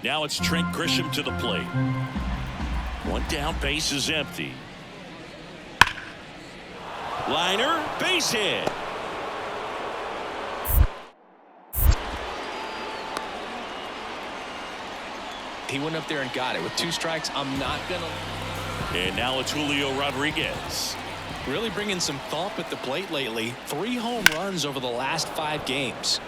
Now it's Trent Grisham to the plate. One down, base is empty. Liner, base hit. He went up there and got it. With 2 strikes, I'm not going to. And now it's Julio Rodriguez. Really bringing some thump at the plate lately. 3 home runs over the last 5 games.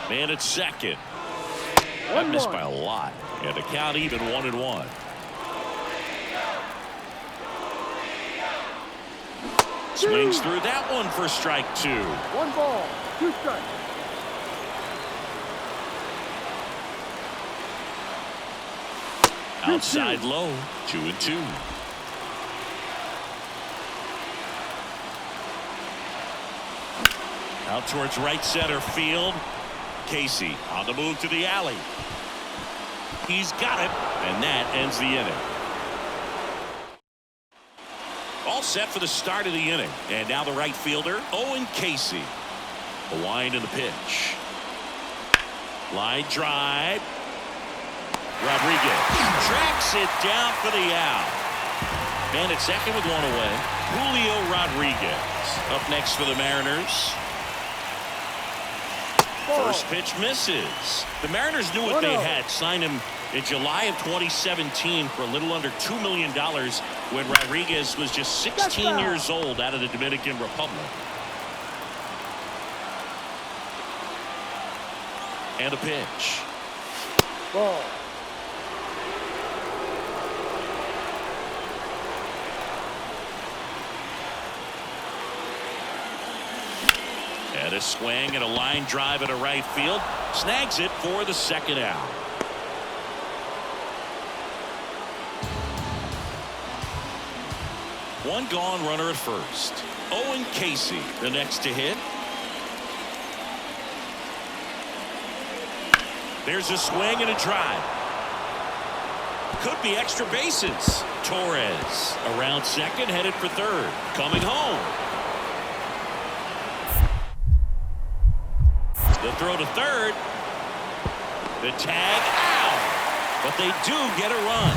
Man at second. That missed by a lot. And the count even 1-1. Swings through that one for strike 2. 1 ball, 2 strikes. Outside low, 2-2. Out towards right center field. Casey on the move to the alley. He's got it, and that ends the inning. All set for the start of the inning. And now the right fielder, Owen Casey. The wind and the pitch. Line drive. Rodriguez tracks it down for the out. Man at second with 1 away. Julio Rodriguez up next for the Mariners. First pitch misses. The Mariners knew what they had. Signed him in July of 2017 for a little under $2 million when Rodriguez was just 16 years old out of the Dominican Republic. And a pitch. Ball. And a swing and a line drive at a right field. Snags it for the second out. One gone, runner at first. Owen Casey, the next to hit. There's a swing and a drive. Could be extra bases. Torres around second, headed for third. Coming home. The throw to third. The tag out. But they do get a run.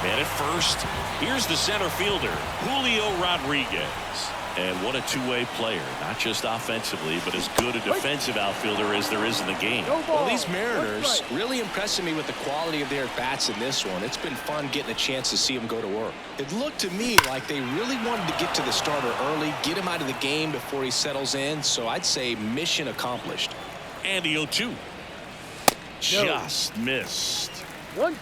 Man at first. Here's the center fielder, Julio Rodriguez. And what a two-way player. Not just offensively, but as good a defensive outfielder as there is in the game. Well, these Mariners really impressing me with the quality of their bats in this one. It's been fun getting a chance to see them go to work. It looked to me like they really wanted to get to the starter early, get him out of the game before he settles in. So I'd say mission accomplished. And the 0-2. Just missed.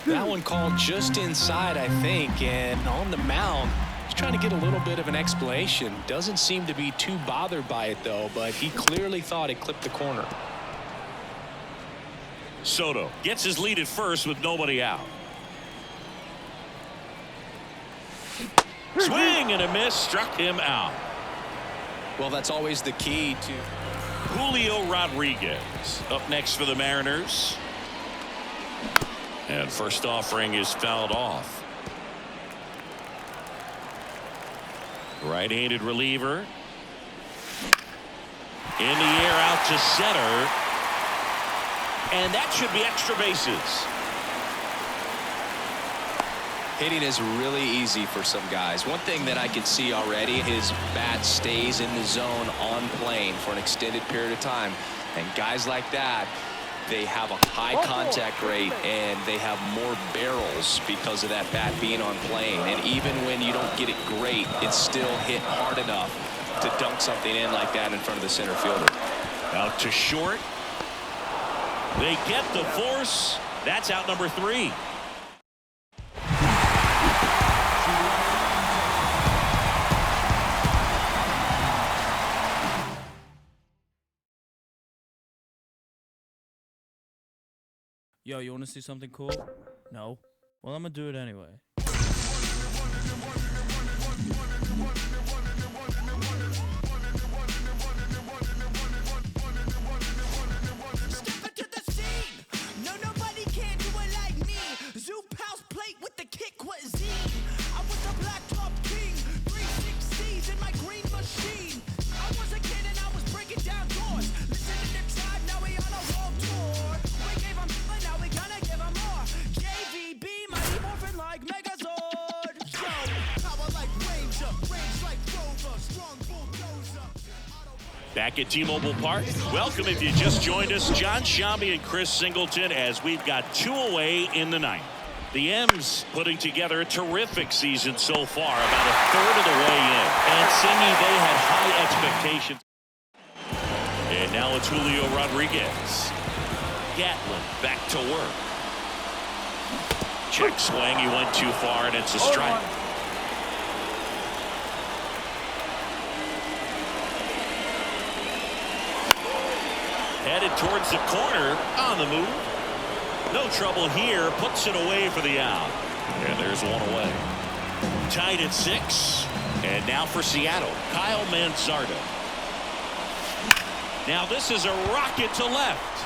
That one called just inside, I think, and on the mound. Trying to get a little bit of an explanation. Doesn't seem to be too bothered by it though, but he clearly thought it clipped the corner. Soto gets his lead at first with nobody out. Swing and a miss, struck him out. Well, that's always the key to Julio Rodriguez up next for the Mariners. And first offering is fouled off. Right-handed reliever. In the air out to center. And that should be extra bases. Hitting is really easy for some guys. One thing that I can see already, his bat stays in the zone on plane for an extended period of time. And guys like that, they have a high contact rate and they have more barrels because of that bat being on plane. And even when you don't get it great, it's still hit hard enough to dunk something in like that in front of the center fielder. Out to short. They get the force. That's out number 3. Yo, you want to see something cool? No? Well, I'm gonna do it anyway. Step into the scene. No, nobody can do it like me. Zoop house plate with the kick cuisine. I was a black top king. 360s in my green machine. I was a kid Back at T-Mobile Park. Welcome if you just joined us. John Shambi and Chris Singleton as we've got 2 away in the ninth. The M's putting together a terrific season so far, about a third of the way in. And seeming they had high expectations. And now it's Julio Rodriguez. Gatlin back to work. Check swing. He went too far, and it's a strike. Headed towards the corner, on the move. No trouble here, puts it away for the out. And there's one away. Tied at 6. And now for Seattle, Kyle Manzardo. Now this is a rocket to left.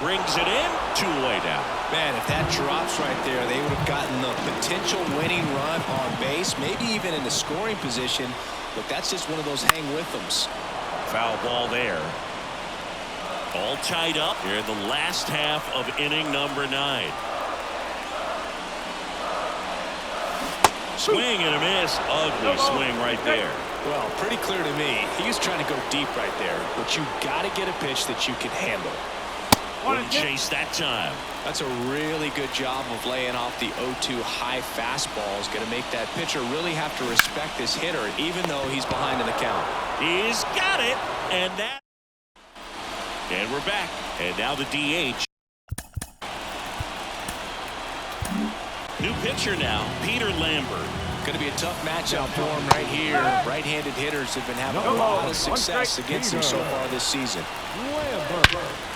Brings it in, 2 away down. Man, if that drops right there, they would have gotten the potential winning run on base, maybe even in the scoring position. But that's just one of those hang with thems. Foul ball there. All tied up here in the last half of inning number 9. Swing and a miss. Ugly swing right there. Well, pretty clear to me. He was trying to go deep right there, but you got to get a pitch that you can handle. Wouldn't chase that time. That's a really good job of laying off the 0-2 high fastball. Is going to make that pitcher really have to respect this hitter, even though he's behind in the count. He's got it, and that. And we're back. And now the DH. New pitcher now, Peter Lambert. Going to be a tough matchup for him right here. Right-handed hitters have been having a lot of success against him so far this season.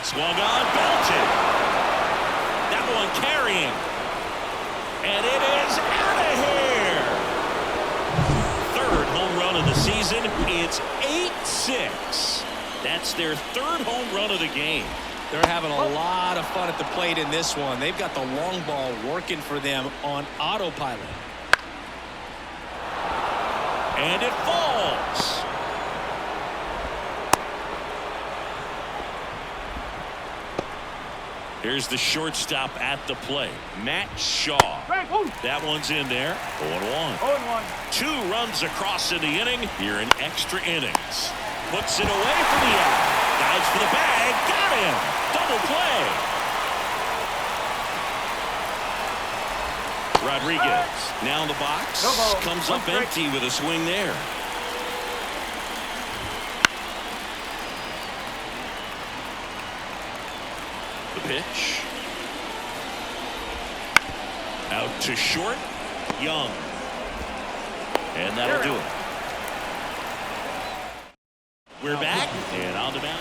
Swung on, belted. That one carrying. And it is out of here. Third home run of the season. It's 8-6. That's their 3rd home run of the game. They're having a lot of fun at the plate in this one. They've got the long ball working for them on autopilot. And it falls. Here's the shortstop at the plate, Matt Shaw. That one's in there. 0-1. 2 runs across in the inning here in extra innings. Puts it away for the out. Dives for the bag. Got him. Double play. Rodriguez now in the box. Comes up empty with a swing there. The pitch. Out to short. Young. And that'll do it. We're back, and on the mound.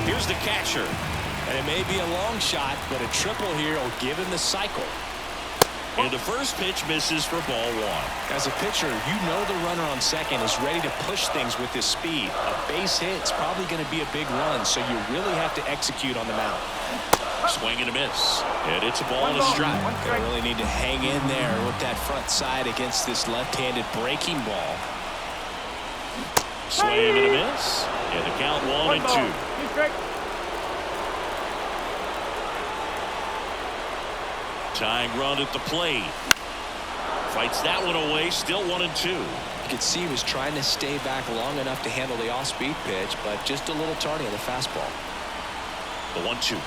Here's the catcher. And it may be a long shot, but a triple here will give him the cycle. And the first pitch misses for ball 1. As a pitcher, you know the runner on second is ready to push things with his speed. A base hit's probably going to be a big run, so you really have to execute on the mound. Swing and a miss. And it's a ball and a strike. Gonna really need to hang in there with that front side against this left-handed breaking ball. Swing and a miss. And the count 1-2. Tying run at the plate. Fights that one away. Still 1-2. You could see he was trying to stay back long enough to handle the off-speed pitch, but just a little tardy on the fastball. The 1-2.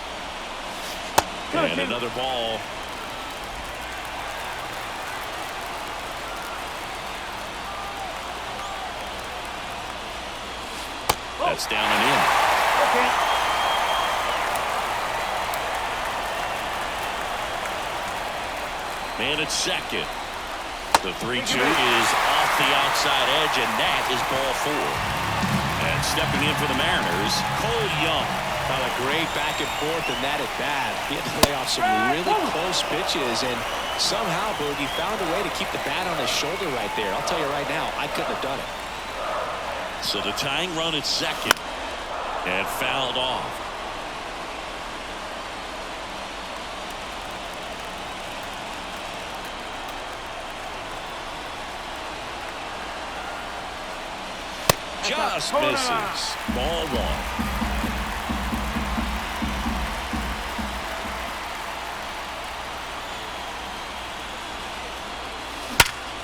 And another ball. That's down and in. Man at second. The 3-2 is off the outside edge, and that is ball 4. And stepping in for the Mariners, Cole Young. Not a great back and forth in that at bat. He had to play off some really close pitches, and somehow Boogie found a way to keep the bat on his shoulder right there. I'll tell you right now, I couldn't have done it. So the tying run at second, and fouled off. Just misses. Ball 1.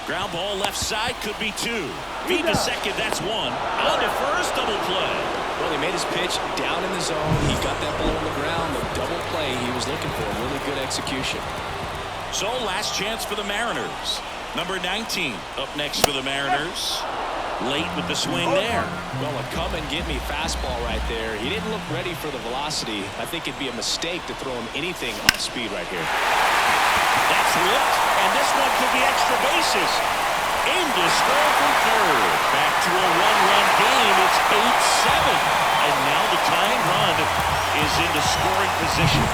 Ground ball left side, could be 2. Feed to second, that's 1. On to first, double play. Well, he made his pitch down in the zone. He got that ball on the ground. The double play he was looking for. Really good execution. So last chance for the Mariners. Number 19 up next for the Mariners. Late with the swing there. Well, a come and get me fastball right there. He didn't look ready for the velocity. I think it'd be a mistake to throw him anything off speed right here. That's ripped, and this one could be extra bases. Into score from third. Back to a one-run game. It's 8-7. And now the tying run is into scoring position.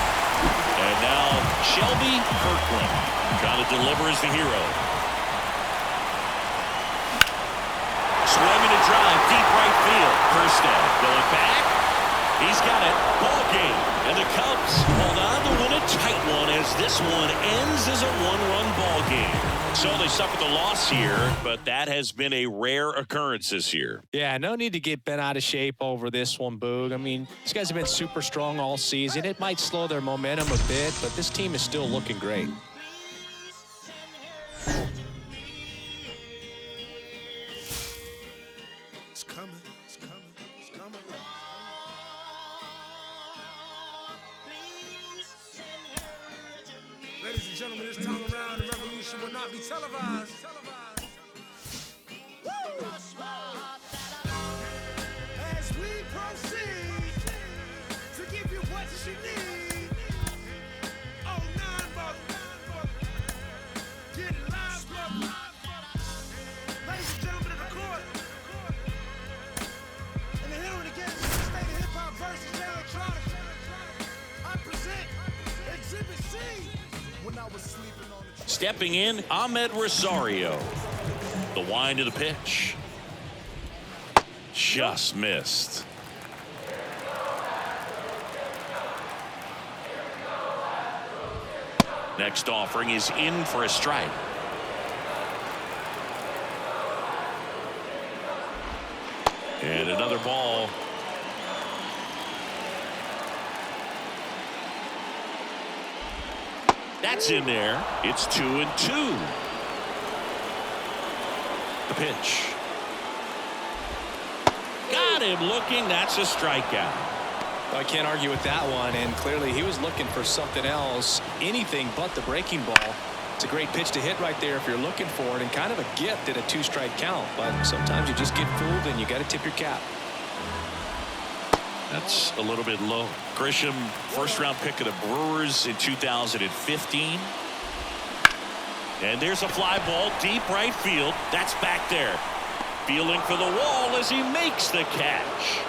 And now Shelby Kirkland trying to deliver as the hero. Swinging a drive, deep right field. Kirsten going back. He's got it. Ball game. And the Cubs hold on to win a tight one as this one ends as a one-run ball game. So they suffered the loss here, but that has been a rare occurrence this year. Yeah, no need to get bent out of shape over this one, Boog. I mean, these guys have been super strong all season. It might slow their momentum a bit, but this team is still looking great. It's coming, it's coming, it's coming. Ladies and gentlemen, this time around, the revolution will not be televised. Woo! As we proceed to give you what you need. Oh, 9 bucks. Get it live, brother. Ladies and gentlemen of the court. And the hero of the game is the state of hip-hop versus electronic. I present Exhibit C. When I was sleeping on the Stepping in, Ahmed Rosario. The wind of the pitch. Just missed. Next offering is in for a strike. And another ball. That's in there. It's 2-2. The pitch. Got him looking. That's a strikeout. Well, I can't argue with that one, and clearly he was looking for something else, anything but the breaking ball. It's a great pitch to hit right there if you're looking for it, and kind of a gift at a 2-strike count, but sometimes you just get fooled and you got to tip your cap. That's a little bit low. Grisham, first-round pick of the Brewers in 2015. And there's a fly ball, deep right field. That's back there. Feeling for the wall as he makes the catch.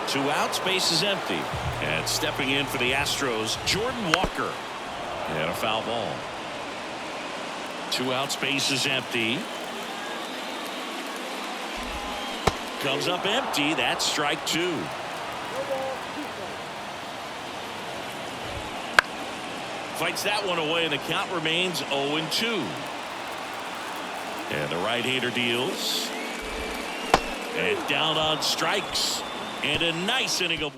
2 outs, base is empty. And stepping in for the Astros, Jordan Walker. And a foul ball. 2 outs, base is empty. Comes up empty. That's strike 2. Fights that one away, and the count remains 0-2. And the right-hander deals. And down on strikes. And a nice inning of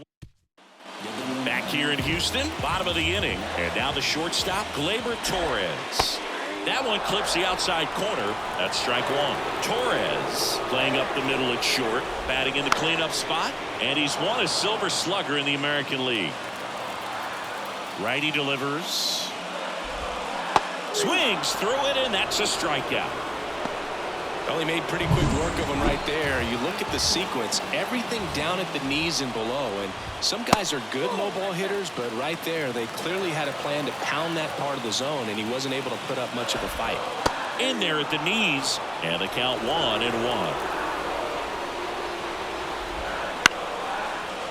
back here in Houston, bottom of the inning. And now the shortstop, Gleyber Torres. That one clips the outside corner. That's strike 1. Torres playing up the middle at short, batting in the cleanup spot, and he's won a Silver Slugger in the American League. Righty delivers. Swings through it, and that's a strikeout. Well, he made pretty quick work of him right there. You look at the sequence, everything down at the knees and below, and some guys are good low ball hitters, but right there they clearly had a plan to pound that part of the zone, and he wasn't able to put up much of a fight. In there at the knees, and the count 1-1.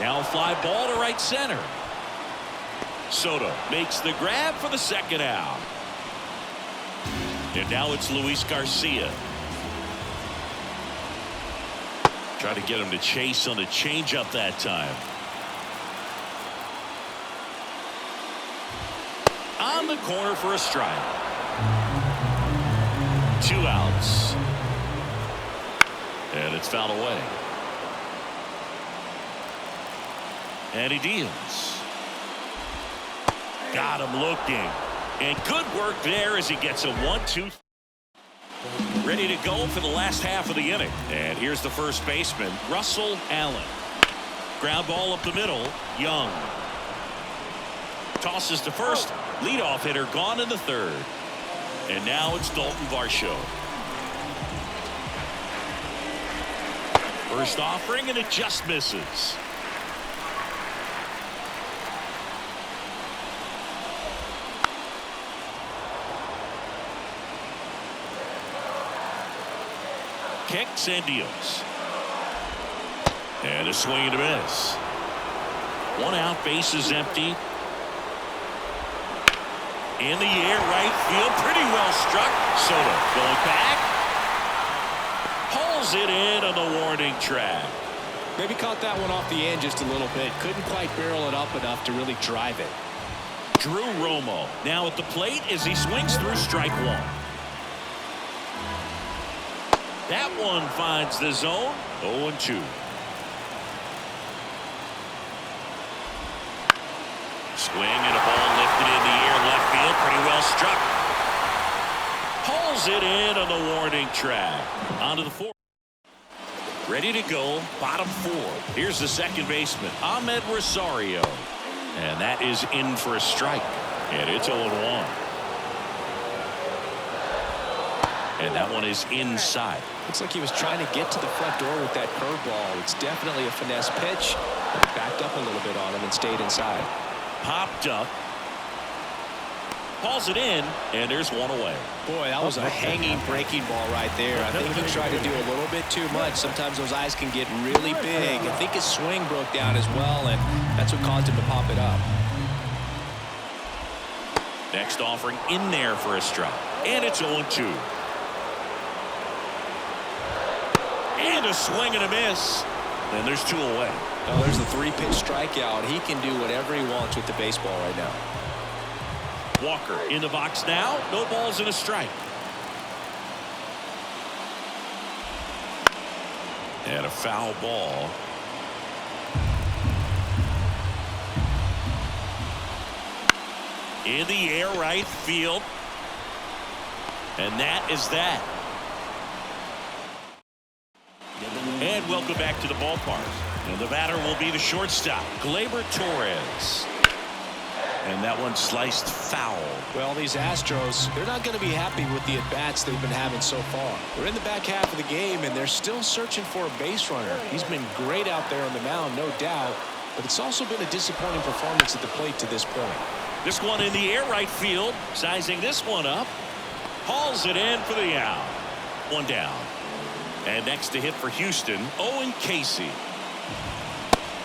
Now a fly ball to right center. Soto makes the grab for the second out. And now it's Luis Garcia. Try to get him to chase on the changeup that time. On the corner for a strike. 2 outs. And it's fouled away. And he deals. Got him looking. And good work there as he gets a 1-2. Ready to go for the last half of the inning. And here's the first baseman, Russell Allen. Ground ball up the middle. Young tosses to first. Leadoff hitter gone in the third. And now it's Dalton Varsho. First offering, and it just misses. Kicks and deals. And a swing and a miss. One out, base is empty. In the air, right field, pretty well struck. Soto going back. Pulls it in on the warning track. Maybe caught that one off the end just a little bit. Couldn't quite barrel it up enough to really drive it. Drew Romo now at the plate as he swings through strike one. That one finds the zone. 0-2. Swing and a ball lifted in the air, left field, pretty well struck. Pulls it in on the warning track. Onto the fourth. Ready to go, bottom four. Here's the second baseman, Ahmed Rosario. And that is in for a strike. And it's 0-1. And that one is inside. Looks like he was trying to get to the front door with that curveball. It's definitely a finesse pitch. But he backed up a little bit on him and stayed inside. Popped up. Hauls it in, and there's one away. Boy, that was a hanging breaking ball right there. I think he tried to do a little bit too much. Sometimes those eyes can get really big. I think his swing broke down as well, and that's what caused him to pop it up. Next offering in there for a strike. And it's 0-2. And a swing and a miss. And there's two away. Oh, there's the three-pitch strikeout. He can do whatever he wants with the baseball right now. Walker in the box now. No balls and a strike. And a foul ball. In the air, right field. And that is that. And welcome back to the ballpark. And the batter will be the shortstop, Gleyber Torres. And that one sliced foul. Well, these Astros, they're not going to be happy with the at-bats they've been having so far. We're in the back half of the game, and they're still searching for a base runner. He's been great out there on the mound, no doubt, but it's also been a disappointing performance at the plate to this point. This one in the air, right field, sizing this one up. Hauls it in for the out. One down. And next to hit for Houston, Owen Casey.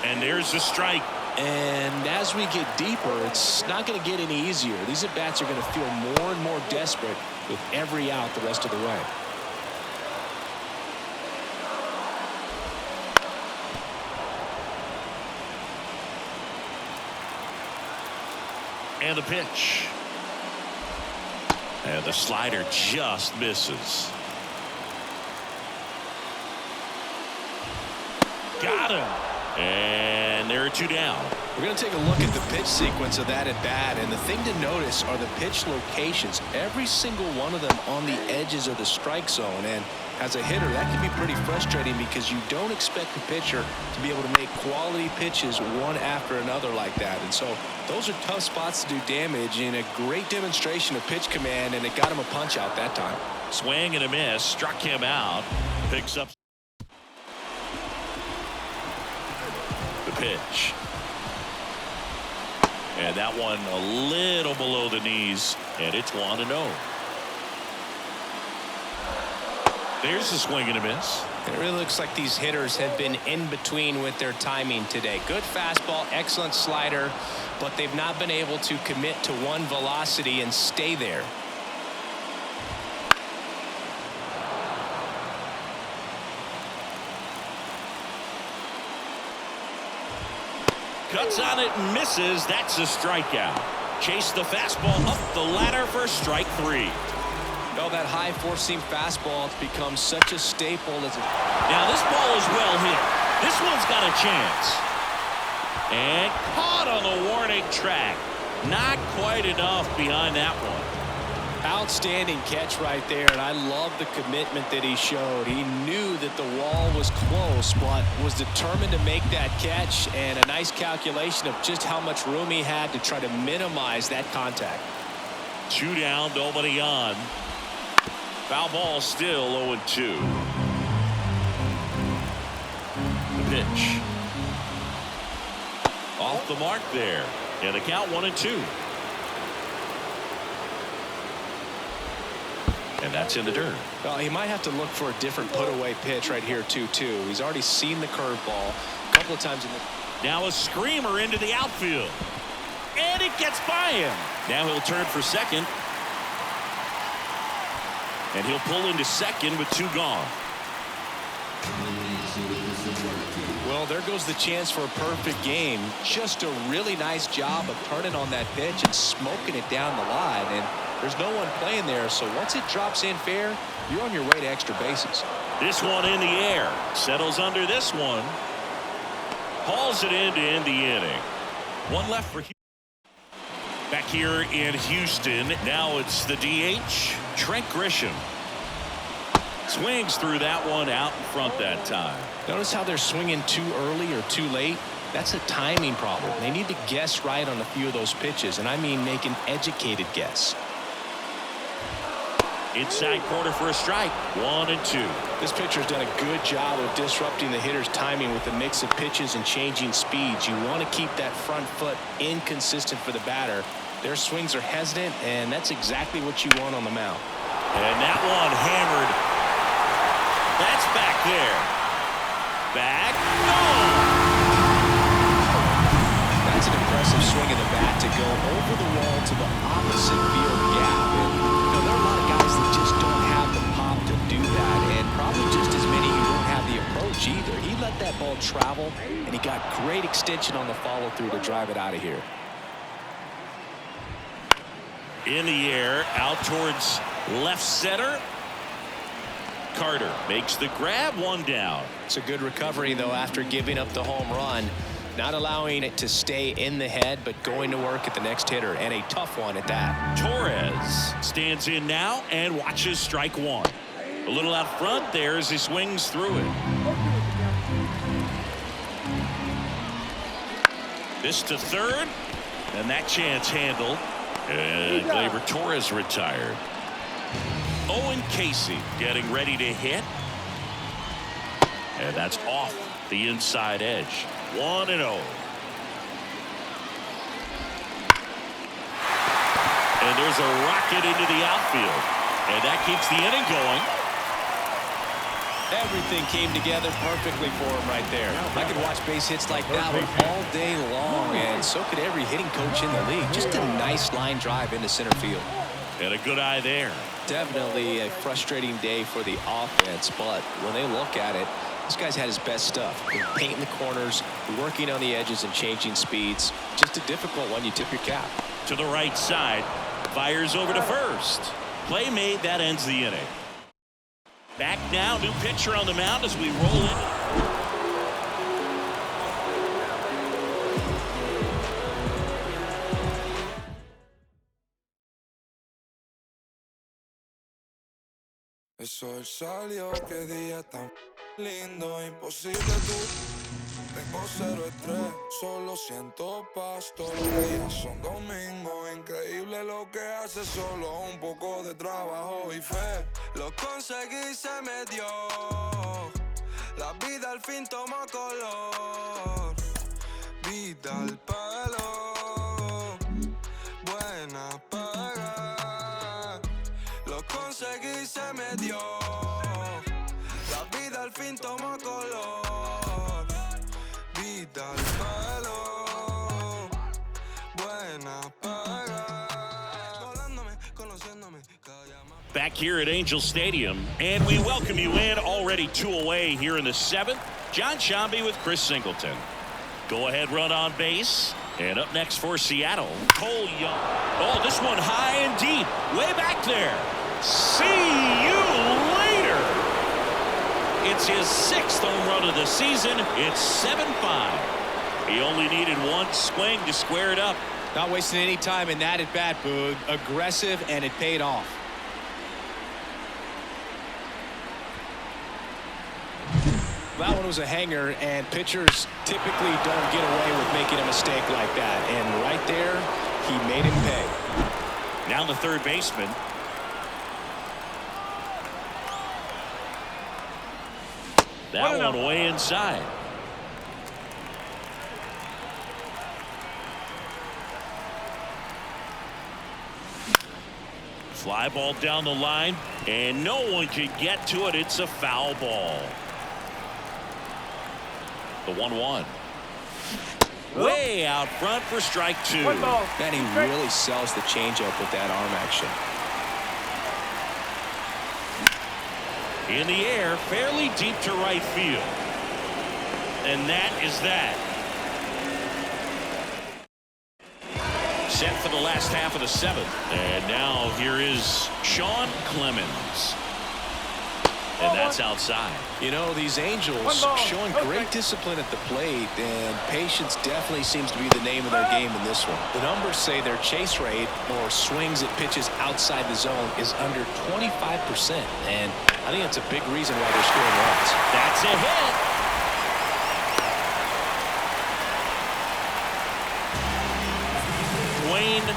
And there's the strike. And as we get deeper, it's not going to get any easier. These at-bats are going to feel more and more desperate with every out the rest of the way. And the pitch. And the slider just misses. Got him. And there are two down. We're going to take a look at the pitch sequence of that at bat, and the thing to notice are the pitch locations. Every single one of them on the edges of the strike zone, and as a hitter, that can be pretty frustrating because you don't expect the pitcher to be able to make quality pitches one after another like that. And so those are tough spots to do damage, and a great demonstration of pitch command, and it got him a punch out that time. Swing and a miss, struck him out. Picks up the pitch. And that one a little below the knees, and it's 1-0. There's a swing and a miss. It really looks like these hitters have been in between with their timing today. Good fastball, excellent slider, but they've not been able to commit to one velocity and stay there. Cuts on it and misses. That's a strikeout. Chase the fastball up the ladder for strike three. Well, that high four-seam fastball has become such a staple. Now this ball is well hit. This one's got a chance. And caught on the warning track. Not quite enough behind that one. Outstanding catch right there, and I love the commitment that he showed. He knew that the wall was close, but was determined to make that catch, and a nice calculation of just how much room he had to try to minimize that contact. 2 down, nobody on. Foul ball still 0-2. The pitch. Off the mark there. And the count 1-2. And that's in the dirt. Well, he might have to look for a different put-away pitch right here, 2-2. He's already seen the curveball a couple of times in the... Now a screamer into the outfield. And it gets by him. Now he'll turn for second. And he'll pull into second with 2 gone. Well, there goes the chance for a perfect game. Just a really nice job of turning on that pitch and smoking it down the line. And there's no one playing there, so once it drops in fair, you're on your way to extra bases. This one in the air. Settles under this one. Hauls it in to end the inning. 1 left for Houston. Back here in Houston, now it's the DH, Trent Grisham. Swings through that one out in front that time. Notice how they're swinging too early or too late. That's a timing problem. They need to guess right on a few of those pitches, and I mean make an educated guess. Inside corner for a strike. 1-2. This pitcher's done a good job of disrupting the hitter's timing with the mix of pitches and changing speeds. You want to keep that front foot inconsistent for the batter. Their swings are hesitant, and that's exactly what you want on the mound. And that one hammered. That's back there. Back. Gone. That's an impressive swing of the bat to go over the wall to the opposite field gap. And, there are a lot of guys that just don't have the pop to do that, and probably just as many who don't have the approach either. He let that ball travel, and he got great extension on the follow-through to drive it out of here. In the air, out towards left center. Carter makes the grab. 1 down. It's a good recovery, though, after giving up the home run. Not allowing it to stay in the head, but going to work at the next hitter, and a tough one at that. Torres stands in now and watches strike 1. A little out front there as he swings through it. This to third, and that chance handled. And Gleyber Torres retired. Owen Casey getting ready to hit. And that's off the inside edge. 1-0. And there's a rocket into the outfield. And that keeps the inning going. Everything came together perfectly for him right there. I could watch base hits like that one all day long, and so could every hitting coach in the league. Just a nice line drive into center field. And a good eye there. Definitely a frustrating day for the offense, but when they look at it, this guy's had his best stuff. Painting the corners, working on the edges, and changing speeds. Just a difficult one. You tip your cap. To the right side. Fires over to first. Play made. That ends the inning. Back now. New pitcher on the mound as we roll in. El sol salió, qué día tan lindo, imposible tú. Tengo 0 estrés, solo siento paz. Todos los días son domingo, increíble lo que hace. Solo un poco de trabajo y fe. Lo conseguí, se me dio. La vida al fin tomó color. Vida al palo, buena paga. Lo conseguí, se me dio. La vida al fin tomó color. Vida al palo, buena paga. Volándome, conociéndome, cada llamada. Back here at Angel Stadium, and we welcome you in. Already 2 away here in the 7th. John Shambi with Chris Singleton. Go ahead run on base. And up next for Seattle, Cole Young. Oh, this one high and deep. Way back there. See you later. It's his 6th home run of the season. It's 7-5. He only needed 1 swing to square it up. Not wasting any time in that at bat, Boog. Aggressive, and it paid off. That one was a hanger, and pitchers typically don't get away with making a mistake like that. And right there, he made him pay. Now the third baseman. That one way inside. Fly ball down the line, and no one can get to it. It's a foul ball. The 1-1. Way out front for strike two. Man, he really sells the changeup with that arm action. In the air, fairly deep to right field. And that is that. Set for the last half of the seventh. And now here is Sean Clemens. And that's outside. You know, these Angels showing great discipline at the plate, and patience definitely seems to be the name of their game in this one. The numbers say their chase rate, or swings at pitches outside the zone, is under 25%, and I think that's a big reason why they're scoring runs. That's a hit.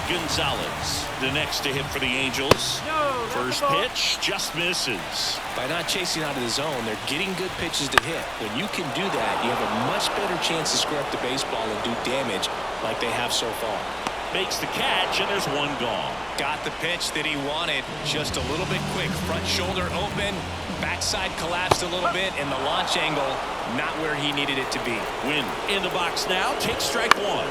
Gonzalez, the next to hit for the Angels. First pitch just misses. By not chasing out of the zone, they're getting good pitches to hit. When you can do that, you have a much better chance to square up the baseball and do damage like they have so far. Makes the catch, and there's one gone. Got the pitch that he wanted, just a little bit quick. Front shoulder open, backside collapsed a little bit, and the launch angle not where he needed it to be. Win in the box now. Take strike one.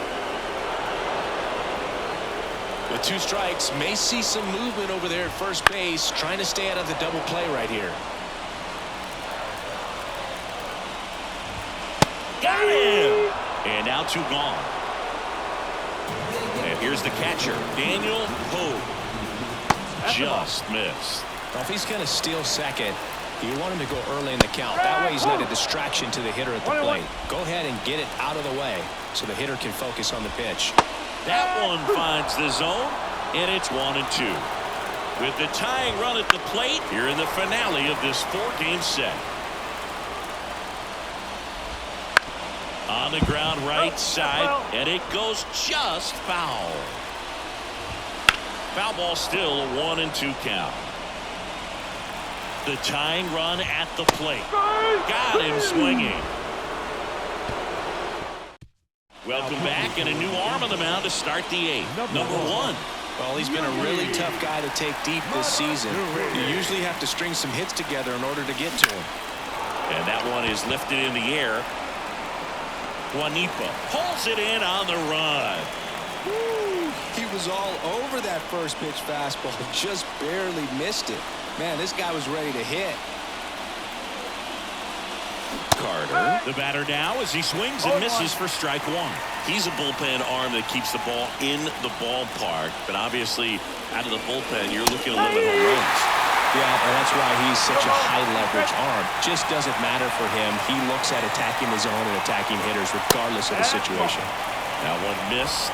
With two strikes, may see some movement over there at first base, trying to stay out of the double play right here. Got him! And now two gone. And here's the catcher, Daniel Hogue. Just missed. Well, if he's going to steal second, you want him to go early in the count. That way he's not a distraction to the hitter at the plate. Go ahead and get it out of the way so the hitter can focus on the pitch. That one finds the zone, and it's 1-2. With the tying run at the plate, here in the finale of this four-game set. On the ground right side, and it goes just foul. Foul ball still a 1-2 count. The tying run at the plate. Got him swinging. Welcome back, and a new arm on the mound to start the eighth. Number one. Well, he's been a really tough guy to take deep this season. You usually have to string some hits together in order to get to him. And that one is lifted in the air. Juanipa pulls it in on the run. Woo. He was all over that first pitch fastball, just barely missed it. Man, this guy was ready to hit. Carter, the batter now, as he swings and misses for strike one. He's a bullpen arm that keeps the ball in the ballpark, but obviously out of the bullpen you're looking to limit home runs. Yeah, and that's why he's such a high leverage arm. Just doesn't matter for him. He looks at attacking the zone and attacking hitters regardless of the situation. That one missed.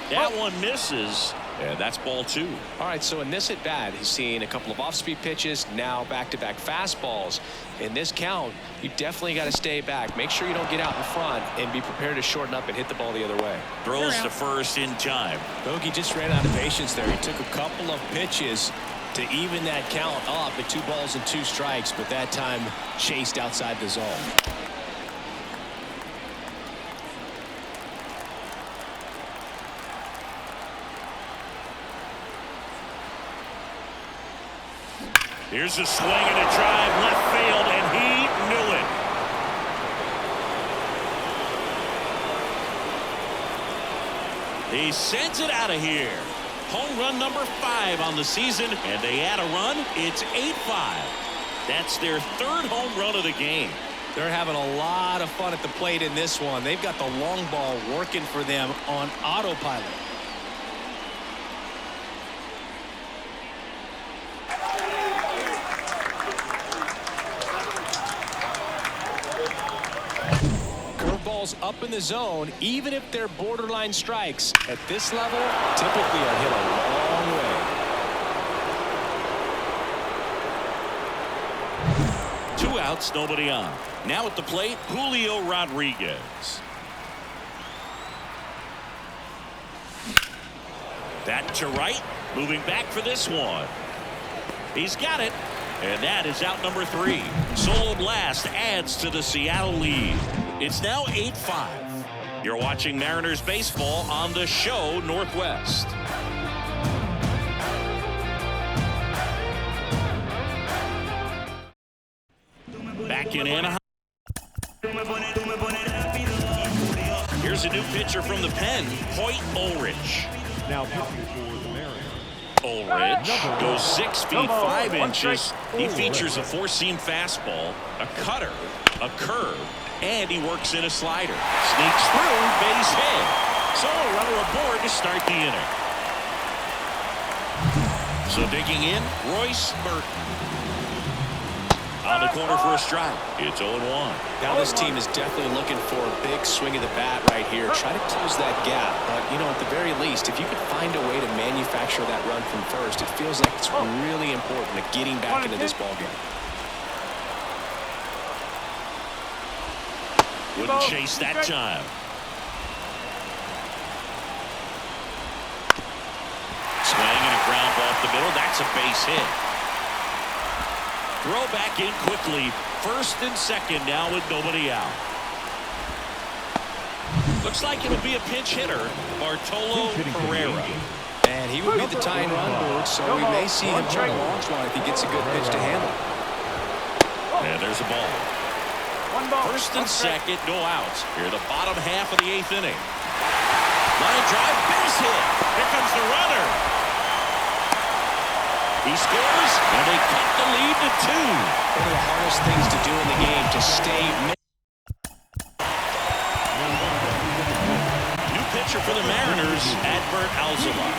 That one misses, and that's ball two. All right, so in this at bat, he's seen a couple of off-speed pitches, now back-to-back fastballs. In this count, you definitely got to stay back. Make sure you don't get out in front and be prepared to shorten up and hit the ball the other way. Throws to first in time. Bogey just ran out of patience there. He took a couple of pitches to even that count up at 2 balls and 2 strikes, but that time chased outside the zone. Here's a swing and a drive left field, and he knew it. He sends it out of here. Home run number 5 on the season, and they add a run. It's 8-5. That's their 3rd home run of the game. They're having a lot of fun at the plate in this one. They've got the long ball working for them on autopilot. balls up in the zone, even if they're borderline strikes, at this level, typically are hit a long way. 2 outs, nobody on. Now at the plate, Julio Rodriguez. That to right, moving back for this one. He's got it, and that is out number 3. Solo blast adds to the Seattle lead. It's now 8-5. You're watching Mariners baseball on the show Northwest. Back in Anaheim. Here's a new pitcher from the pen, Hoyt Ulrich. Now pitching for the Mariners. Ulrich goes 6 feet 5 inches. He features a 4-seam fastball, a cutter, a curve, and he works in a slider. Sneaks through, base hit. So a runner aboard to start the inning. So digging in, Royce Burton. On the corner for a strike. It's 0-1. Now this team is definitely looking for a big swing of the bat right here. Try to close that gap. But, you know, at the very least, if you could find a way to manufacture that run from first, it feels like it's really important to getting back into this ballgame. Wouldn't chase that time. Swing and a ground ball up the middle. That's a base hit. Throw back in quickly. First and second now with nobody out. Looks like it'll be a pinch hitter, Bartolo Pereira. And he would be the tying run board, so we may see him turn a long one if he gets a good pitch to handle. And there's a ball. First and second, no outs. Here the bottom half of the 8th inning. Line drive, base hit. Here comes the runner. He scores, and they cut the lead to 2. One of the hardest things to do in the game, to stay. New pitcher for the Mariners, Adbert Alzolay.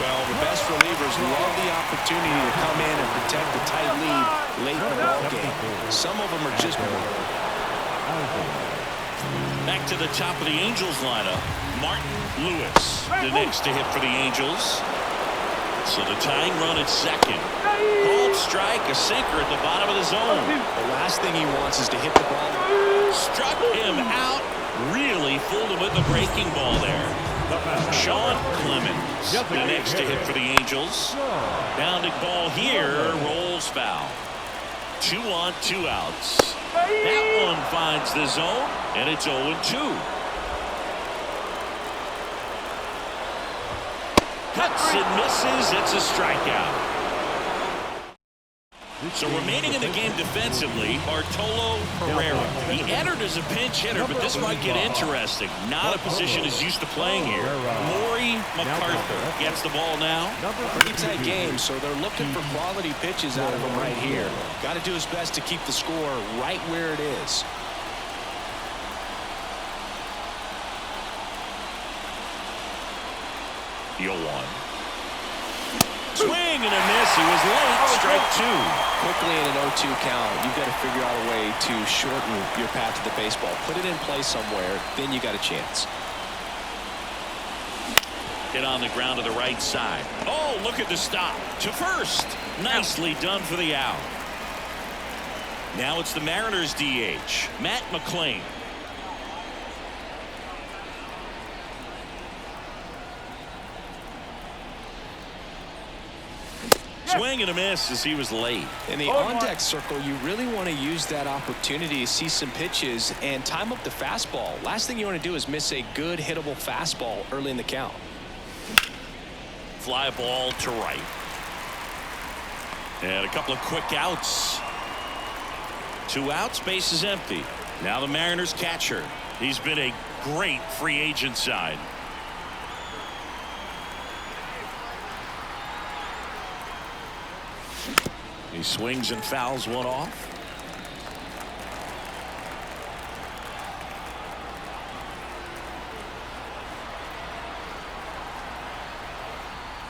Well, the best relievers love the opportunity to come in and protect the tight lead late in the ballgame. Some of them are just. Back to the top of the Angels lineup, Martin Lewis, the next to hit for the Angels. So the tying run at second. Called strike, a sinker at the bottom of the zone. The last thing he wants is to hit the ball. Struck him out. Really fooled him with the breaking ball there. Sean Clemens, the next to hit for the Angels. Bounding ball here, rolls foul. 2 on, 2 outs. That one finds the zone, and it's 0-2. Cuts and misses. It's a strikeout. So remaining in the game defensively, Bartolo Pereira. He entered as a pinch hitter, but this might get interesting. Not a position he's used to playing here. Maury MacArthur gets the ball now. Pretty tight game, so they're looking for quality pitches out of him right here. Got to do his best to keep the score right where it is. Deal 1. Swing and a miss. He was late. Strike 2. Quickly in an 0-2 count, you've got to figure out a way to shorten your path to the baseball. Put it in play somewhere, then you got a chance. Hit on the ground to the right side. Oh, look at the stop. To first. Nicely done for the out. Now it's the Mariners DH, Matt McClain. Swing and a miss as he was late. In the on-deck circle, you really want to use that opportunity to see some pitches and time up the fastball. Last thing you want to do is miss a good hittable fastball early in the count. Fly ball to right. And a couple of quick outs. 2 outs, base is empty. Now the Mariners catcher. He's been a great free agent sign. He swings and fouls one off.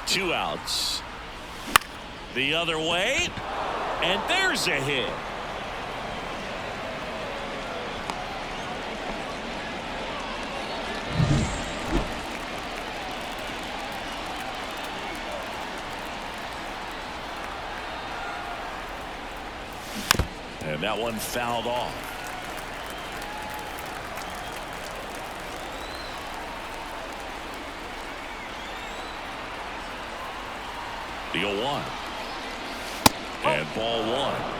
Two outs. The other way. And there's a hit. And that one fouled off. The 0-1. And ball one.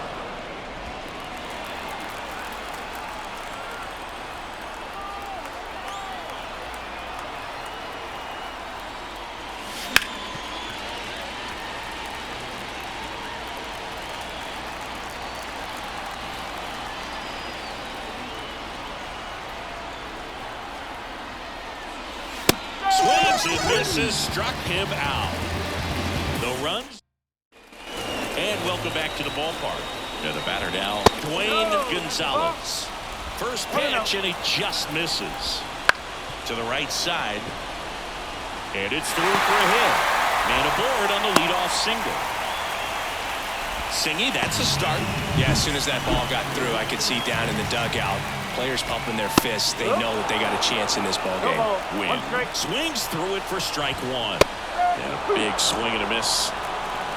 Swings and misses, struck him out. No runs. And welcome back to the ballpark. And the batter now, Dwayne Gonzalez. First pitch, and he just misses. To the right side. And it's through for a hit. Man aboard on the leadoff single. Singy, that's a start. Yeah, as soon as that ball got through, I could see down in the dugout, players pumping their fists. They know that they got a chance in this ballgame. Win. Swings through it for strike one. And a big swing and a miss.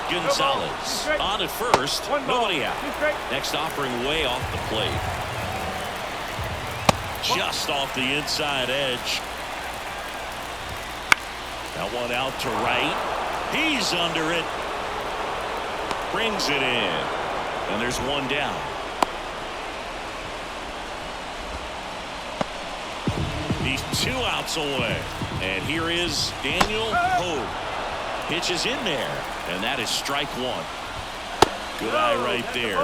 Gonzalez on at first. Nobody out. Next offering way off the plate. Just off the inside edge. That one out to right. He's under it. Brings it in. And there's one down. He's 2 outs away. And here is Daniel Hogue. Pitches in there. And that is strike one. Good eye right there.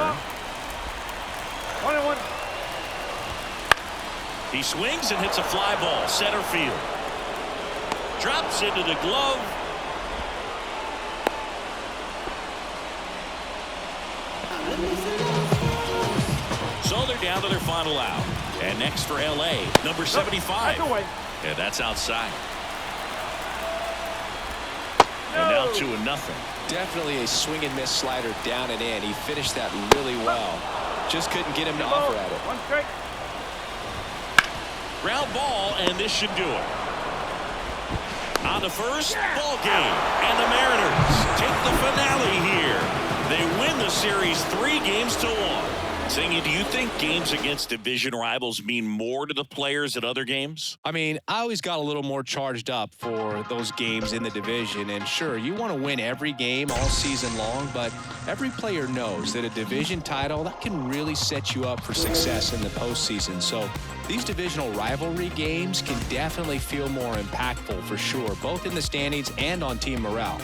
1-1. He swings and hits a fly ball. Center field. Drops into the glove. So they're down to their final out. And next for LA, number 75. Yeah, that's outside. And now 2-0. Definitely a swing and miss slider down and in. He finished that really well. Just couldn't get him to offer at it. 1 strike. Ground ball, and this should do it. On the first, ball game. And the Mariners take the finale here. They win the series 3-1. Singy, do you think games against division rivals mean more to the players at other games? I mean, I always got a little more charged up for those games in the division. And sure, you want to win every game all season long, but every player knows that a division title, that can really set you up for success in the postseason. So these divisional rivalry games can definitely feel more impactful for sure, both in the standings and on team morale.